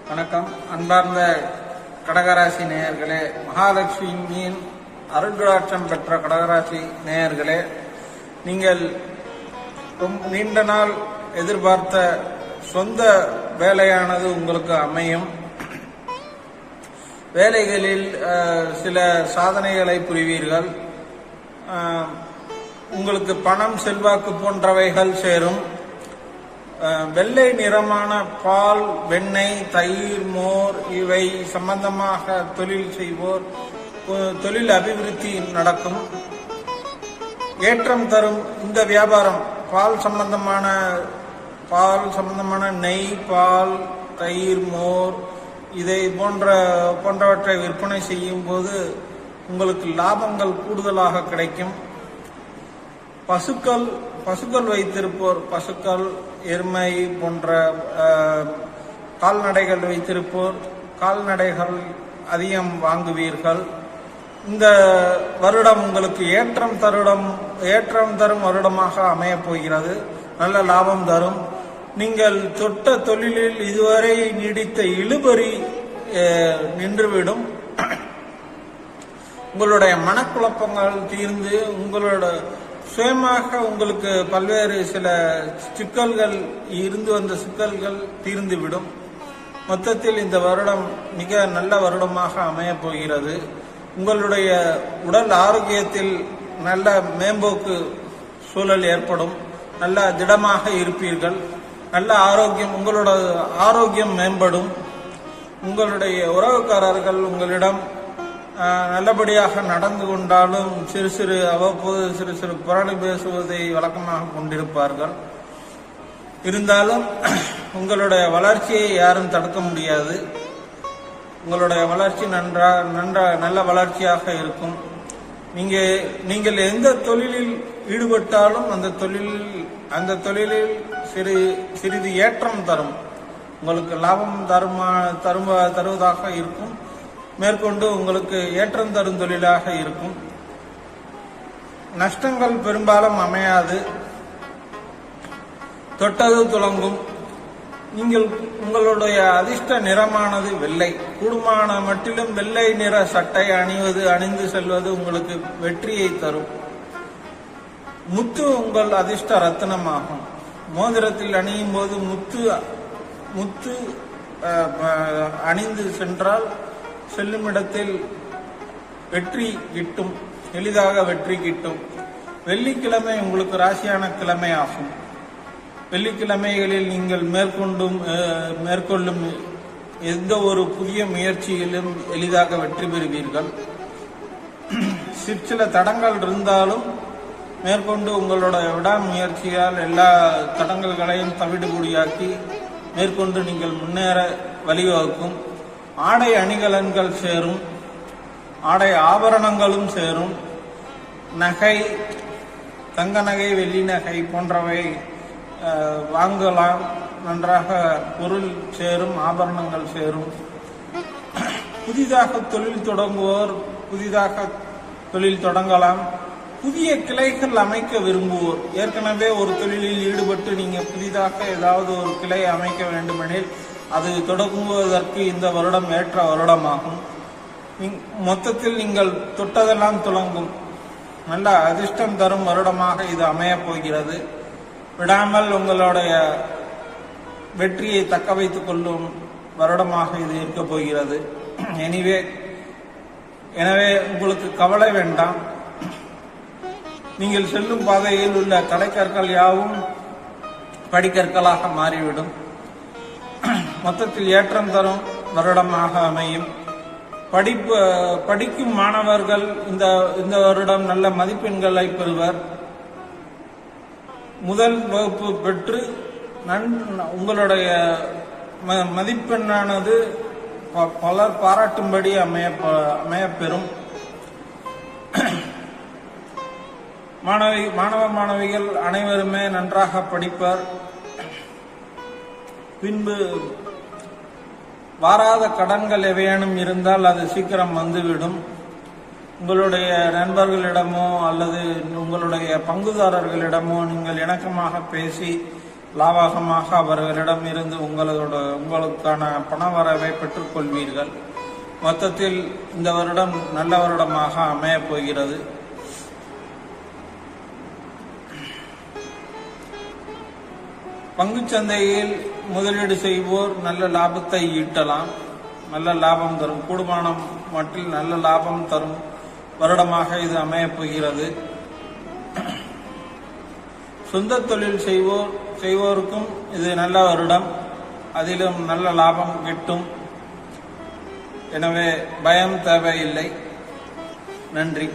வணக்கம். அன்பார்ந்த கடகராசி நேயர்களே, மகாலட்சுமியின் அருள்கடாட்சம் பெற்ற கடகராசி நேயர்களே, நீங்கள் நீண்ட நாள் எதிர்பார்த்த சொந்த வேலையானது உங்களுக்கு அமையும். வேலைகளில் சில சாதனைகளை புரிவீர்கள். உங்களுக்கு பணம், செல்வாக்கு போன்றவைகள் சேரும். வெள்ளை நிறமான பால், வெண்ணெய், தயிர், மோர் இவை சம்பந்தமாக தொழில் செய்வோர் தொழில் அபிவிருத்தி நடக்கும். ஏற்றம் தரும் இந்த வியாபாரம் பால் சம்பந்தமான நெய், பால், தயிர், மோர் இதை போன்றவற்றை விற்பனை செய்யும் போது உங்களுக்கு லாபங்கள் கூடுதலாக கிடைக்கும். பசுக்கள் வைத்திருப்போர், பசுக்கள், எருமை போன்ற கால்நடைகள் வைத்திருப்போர் கால்நடைகள் அதிகம் வாங்குவீர்கள். இந்த வருடம் உங்களுக்கு ஏற்றம் தரும் வருடமாக அமையப் போகிறது. நல்ல லாபம் தரும். நீங்கள் தொட்ட தொழிலில் இதுவரை நீடித்த இழுபறி நின்றுவிடும். உங்களுடைய மனக்குழப்பங்கள் தீர்ந்து உங்களோட சுயமாக உங்களுக்கு பல்வேறு சில சிக்கல்கள் இருந்து வந்த சிக்கல்கள் தீர்ந்துவிடும். மொத்தத்தில் இந்த வருடம் மிக நல்ல வருடமாக அமையப் போகிறது. உங்களுடைய உடல் ஆரோக்கியத்தில் நல்ல மேம்போக்கு சூழல் ஏற்படும். நல்ல திடமாக இருப்பீர்கள். நல்ல உங்களோட ஆரோக்கியம் மேம்படும். உங்களுடைய உறவுக்காரர்கள் உங்களிடம் நல்லபடியாக நடந்து கொண்டாலும் அவ்வப்போது சிறு புரணி பேசுவதை வழக்கமாக கொண்டிருப்பார்கள். இருந்தாலும் உங்களுடைய வளர்ச்சியை யாரும் தடுக்க முடியாது. உங்களுடைய வளர்ச்சி நல்ல வளர்ச்சியாக இருக்கும். நீங்கள் எந்த தொழிலில் ஈடுபட்டாலும் அந்த தொழிலில் சிறிது ஏற்றம் தரும். உங்களுக்கு லாபம் தருவதாக இருக்கும். மேற்கொண்டு உங்களுக்கு ஏற்றம் தரும் தொழிலாக இருக்கும். நஷ்டங்கள் பெரும்பாலும் அமையாது. தொட்டது துலங்கும். உங்களுடைய அதிர்ஷ்ட நிறமானது வெள்ளை. கூடுமான மட்டிலும் வெள்ளை நிற சட்டை அணிந்து செல்வது உங்களுக்கு வெற்றியை தரும். முத்து உங்கள் அதிர்ஷ்ட ரத்தினமாகும். மோதிரத்தில் அணியும் போது முத்து அணிந்து சென்றால் செல்லும் இடத்தில் வெற்றி கிட்டும். எளிதாக வெற்றி கிட்டும். வெள்ளிக்கிழமை உங்களுக்கு ராசியான கிழமை ஆகும். வெள்ளிக்கிழமைகளில் நீங்கள் மேற்கொள்ளும் எந்த ஒரு புதிய முயற்சியிலும் எளிதாக வெற்றி பெறுவீர்கள். சில தடங்கள் இருந்தாலும் மேற்கொண்டு உங்களோட விடாமுயற்சியால் எல்லா தடங்கல்களையும் தவிடுபொடியாக்கி மேற்கொண்டு நீங்கள் முன்னேற வழிவகுக்கும். ஆடை அணிகலன்கள் சேரும். ஆடை ஆபரணங்களும் சேரும். நகை, தங்க நகை, வெள்ளி நகை போன்றவை வாங்கலாம். நன்றாக பொருள் சேரும். ஆபரணங்கள் சேரும். புதிதாக தொழில் தொடங்குவோர் புதிதாக தொழில் தொடங்கலாம். புதிய கிளைகள் அமைக்க விரும்புவோர், ஏற்கனவே ஒரு தொழிலில் ஈடுபட்டு நீங்கள் புதிதாக ஏதாவது ஒரு கிளை அமைக்க வேண்டுமெனில் அது தொடங்குவதற்கு இந்த வருடம் ஏற்ற வருடமாகும். மொத்தத்தில் நீங்கள் தொட்டதெல்லாம் துலங்கும். நல்ல அதிர்ஷ்டம் தரும் வருடமாக இது அமையப் போகிறது. விடாமல் உங்களுடைய வெற்றியை தக்க வைத்துக் கொள்ளும் வருடமாக இது இருக்கப் போகிறது. எனவே உங்களுக்கு கவலை வேண்டாம். நீங்கள் செல்லும் பாதையில் உள்ள தடைக்கற்கள் யாவும் படிக்கற்களாக மாறிவிடும். மொத்தத்தில் ஏற்றம் தரும் வருடமாக அமையும். படிக்கும் மாணவர்கள் இந்த வருடம் நல்ல மதிப்பெண்களை பெறுவர். முதல் வகுப்பு பெற்று உங்களுடைய மதிப்பெண்ணானது பலர் பாராட்டும்படி அமையப்பெறும். மாணவிகள் அனைவருமே நன்றாக படிப்பர். பின்பு வாராத கடன்கள் எவையேனும் இருந்தால் அது சீக்கிரம் வந்துவிடும். உங்களுடைய நண்பர்களிடமோ அல்லது உங்களுடைய பங்குதாரர்களிடமோ நீங்கள் இணக்கமாக பேசி லாபகமாக அவர்களிடம் இருந்து உங்களுக்கான பணவரவை பெற்றுக்கொள்வீர்கள். மொத்தத்தில் இந்த வருடம் நல்ல வருடமாக அமையப் போகிறது. பங்குச்சந்தையில் முதலீடு செய்வோர் நல்ல லாபத்தை ஈட்டலாம். நல்ல லாபம் தரும், கூடுமான மட்டில் நல்ல லாபம் தரும் வருடமாக இது அமையப் போகிறது. சொந்த தொழில் செய்வோருக்கும் இது நல்ல வருடம், அதிலும் நல்ல லாபம் கிட்டும். எனவே பயம் தேவையில்லை. நன்றி.